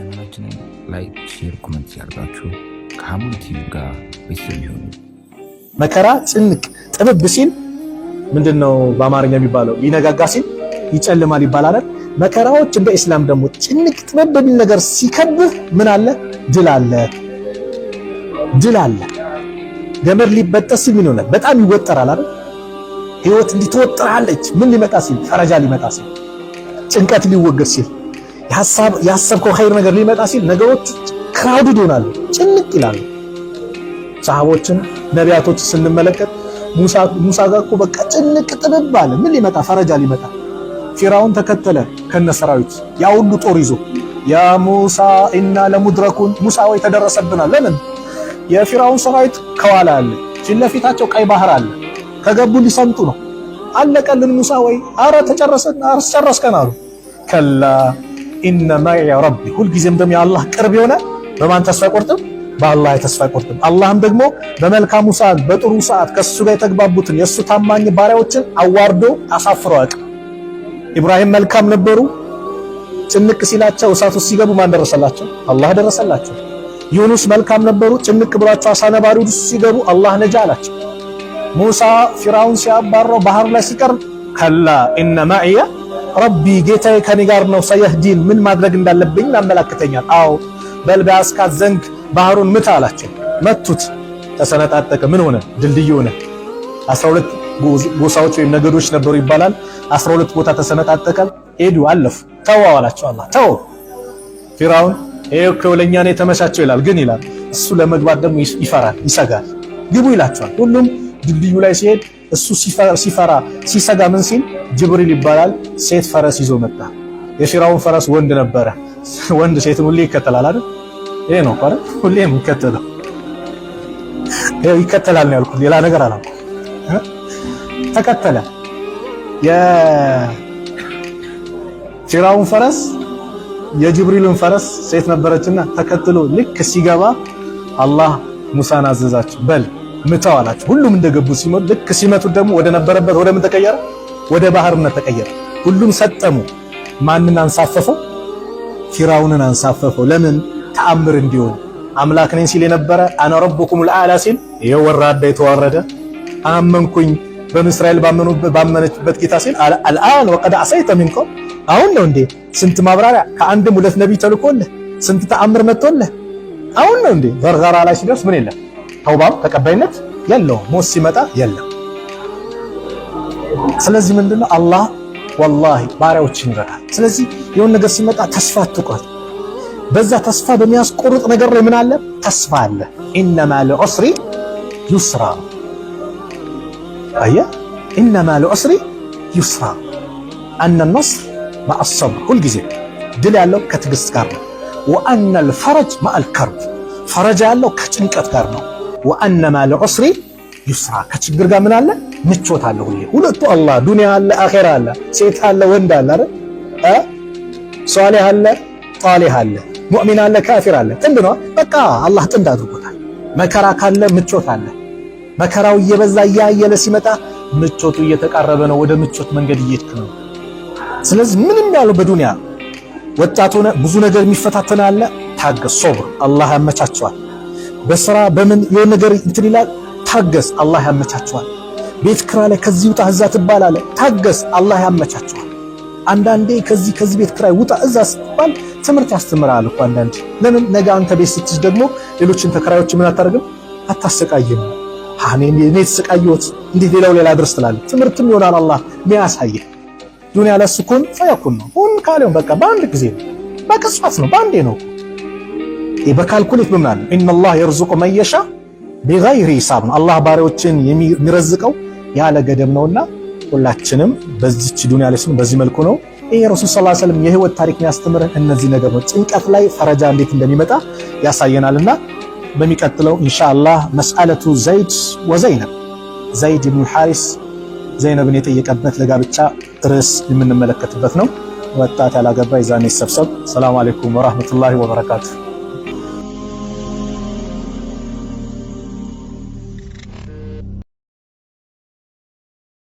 ቻናላችንን ላይክ፣ ሼር፣ ኮሜንት ያርጋችሁ ከሐሙን ቲቪ ጋር ቤተሰብ ይሁኑ። መከራ ጭንቅ ጥብብ ሲል ምንድነው በአማርኛ የሚባለው? ሊነጋጋ ሲል ይጨልማል ይባላል። መከራዎች እንደ እስላም ደግሞ ጭንቅ ጥብብ ቢል ነገር ሲከብህ ምን አለ? ድል አለ። ድል አለ። ገመድ ሊበጠስ ሲል ምን ይሆናል? በጣም ይወጠራል አይደል? ህይወት እንዲተወጥራለች ምን ሊመጣ ሲል? ፈረጃ ሊመጣ ሲል፣ ጭንቀት ሊወገድ ሲል፣ ያሰብከው ኸይር ነገር ሊመጣ ሲል ነገሮች ክራውድድ ይሆናሉ፣ ጭንቅ ይላሉ። ሰሃቦችን ነቢያቶች ስንመለከት ሙሳ ጋር እኮ በቃ ጭንቅ ጥብብ አለ። ምን ሊመጣ? ፈረጃ ሊመጣ። ፊራውን ተከተለ ከነሰራዊት ያ ሁሉ ጦር ይዞ ያ ሙሳ ኢና ለሙድረኩን፣ ሙሳ ወይ ተደረሰብናል። ለምን? የፊራውን ሰራዊት ከኋላ አለ፣ ፊት ለፊታቸው ቀይ ባህር አለ። ከገቡ ሊሰምጡ ነው። አለቀልን ሙሳ ወይ አረ ተጨረሰን፣ አስጨረስከን አሉ። ከላ ኢነ ማዒ ረቢ፣ ሁልጊዜም ደግሞ የአላህ ቅርብ የሆነ በማን ተስፋ አይቆርጥም? በአላህ ተስፋ አይቆርጥም። አላህም ደግሞ በመልካሙ ሰዓት በጥሩ ሰዓት ከሱ ጋር የተግባቡትን የሱ ታማኝ ባሪያዎችን አዋርዶ አሳፍሮ አያውቅም። ኢብራሂም መልካም ነበሩ። ጭንቅ ሲላቸው እሳት ውስጥ ሲገቡ ማን ደረሰላቸው? አላህ ደረሰላቸው። ዩኑስ መልካም ነበሩ። ጭንቅ ብሏቸው አሳ ነባሪ ውስጥ ሲገቡ አላህ ነጃ አላቸው። ሙሳ ፊራውን ሲያባረው ባህር ላይ ሲቀር ከላ ኢነ ማዒ ረቢ፣ ጌታዬ ከኔ ጋር ነው፣ ሰየህዲን፣ ምን ማድረግ እንዳለብኝ ያመላክተኛል። አዎ በል በአስካት ዘንግ ባህሩን ምታ አላቸው። መቱት፣ ተሰነጣጠቀ። ምን ሆነ? ድልድይ ሆነ። 12 ጎሳዎች ወይም ነገዶች ነበሩ ይባላል። 12 ቦታ ተሰነጣጠቀ። ሄዱ፣ አለፉ። ተው አላቸው አላህ። ተው ፊራውን ይሄው ከወለኛ ነው የተመቻቸው ይላል። ግን ይላል እሱ ለመግባት ደግሞ ይፈራል፣ ይሰጋል። ግቡ ይላቸዋል። ሁሉም ድልድዩ ላይ ሲሄድ እሱ ሲፈራ ሲሰጋ ምን ሲል ጅብሪል ይባላል ሴት ፈረስ ይዞ መጣ። የፊራውን ፈረስ ወንድ ነበረ። ወንድ ሴት ሁሌ ይከተላል አይደል? ይሄ ነው አይደል? ሁሌ የሚከተለው ይሄ ይከተላል ነው ያልኩት፣ ሌላ ነገር አላልኩም። ተከተለ። የፊራውን ፈረስ የጅብሪልን ፈረስ ሴት ነበረችና ተከትሎ ልክ ሲገባ አላህ ሙሳን አዘዛቸው፣ በል ምታው አላቸው። ሁሉም እንደገቡ ሲመጡ ልክ ሲመቱት ደግሞ ወደ ነበረበት ወደ ምን ተቀየረ? ወደ ባህርነት ተቀየረ። ሁሉም ሰጠሙ። ማንን አንሳፈፈው? ፊራውንን አንሳፈፈው። ለምን? ተአምር እንዲሆን። አምላክ ነኝ ሲል የነበረ አነ ረቡኩሙል አዕላ ሲል ይሄው ወራዳ የተዋረደ አመንኩኝ በእስራኤል ባመነችበት ጌታ ሲል አልአን ወቀድ አሰይተ ሚንኩም፣ አሁን ነው እንዴ? ስንት ማብራሪያ ከአንድም ሁለት ነቢይ ተልኮልህ ስንት ተአምር መጥቶልህ አሁን ነው እንዴ? ገርገራ ላይ ሲደርስ ምን የለም? ተውባም ተቀባይነት የለውም። ሞት ሲመጣ የለም። ስለዚህ ምንድነው አላህ ወላሂ ባሪያዎችን ይረዳል። ስለዚህ የሆነ ነገር ሲመጣ ተስፋ አትቁረጥ። በዛ ተስፋ በሚያስቆርጥ ነገር ላይ ምን አለ? ተስፋ አለ። ኢነማ ለዑስሪ ዩስራ። አያ ኢነማ ለዑስሪ ዩስራ። አነ ነስር መዐ ሰብር፣ ሁልጊዜ ድል ያለው ከትዕግስት ጋር ነው። ወአነ ልፈረጅ መዐል ከርብ፣ ፈረጃ ያለው ከጭንቀት ጋር ነው። ወአነማ ለዑስሪ ዩስራ፣ ከችግር ጋር ምን አለ? ምቾት አለ። ሁሌ ሁለቱ አላህ፣ ዱንያ አለ፣ አኼራ አለ፣ ሴት አለ፣ ወንድ አለ አይደል? ሷሊህ አለ፣ ጣሊህ አለ፣ ሙእሚን አለ፣ ካፊር አለ። ጥንድ ነው በቃ አላህ ጥንድ አድርጎታል። መከራ ካለ ምቾት አለ። መከራው እየበዛ እያየለ ሲመጣ ምቾቱ እየተቃረበ ነው። ወደ ምቾት መንገድ እየሄድክ ነው። ስለዚህ ምንም ያለው በዱንያ ወጣት ሆነ ብዙ ነገር የሚፈታተን አለ። ታገስ፣ ሶብር፣ አላህ ያመቻቸዋል። በስራ በምን የሆነ ነገር እንትን ይላል፣ ታገስ፣ አላህ ያመቻቸዋል። ቤት ክራይ ላይ ከዚህ ውጣ እዛ ትባላለህ፣ ታገስ፣ አላህ ያመቻቸዋል። አንዳንዴ ከዚህ ቤት ክራይ ውጣ እዛ ስትባል ትምህርት ያስተምራል እኮ አንዳንዴ። ለምን ነገ አንተ ቤት ስትይዝ ደግሞ ሌሎችን ተከራዮች ምን አታደርግም? አታሰቃይም። እኔ የተሰቃየሁት እንዴት ሌላ ድረስ ትላለህ። ትምህርትም ይሆናል አላህ የሚያሳየህ። ዱንያ ለሱ ኩን ፈየኩን ነው። ሁን ካለው በቃ በአንድ ጊዜ ነው፣ በቅጽበት ነው፣ በአንዴ ነው። በካልኩሌት ምን አለ? ኢነላህ የርዙቁ መን የሻ ቢገይሪ ሂሳብ ነው። አላህ ባሪያዎችን የሚረዝቀው ያለ ገደብ ነውና ሁላችንም በዚች ዱንያ ላይ በዚህ መልኩ ነው። ይሄ ረሱል ሰለላሁ ዐለይሂ ወሰለም የህይወት ታሪክ የሚያስተምረን እነዚህ ነገር ነው። ጭንቀት ላይ ፈረጃ እንዴት እንደሚመጣ ያሳየናልና በሚቀጥለው ኢንሻአላህ መስአለቱ ዘይድ ወዘይነብ፣ ዘይድ ኢብኑ ሐሪስ ዘይነብን የጠየቀበት ለጋብቻ ርዕስ የምንመለከትበት ነው። ወጣት ያላገባ ይዛኔ ሰብሰብ። ሰላም አለይኩም ወራህመቱላሂ ወበረካቱ።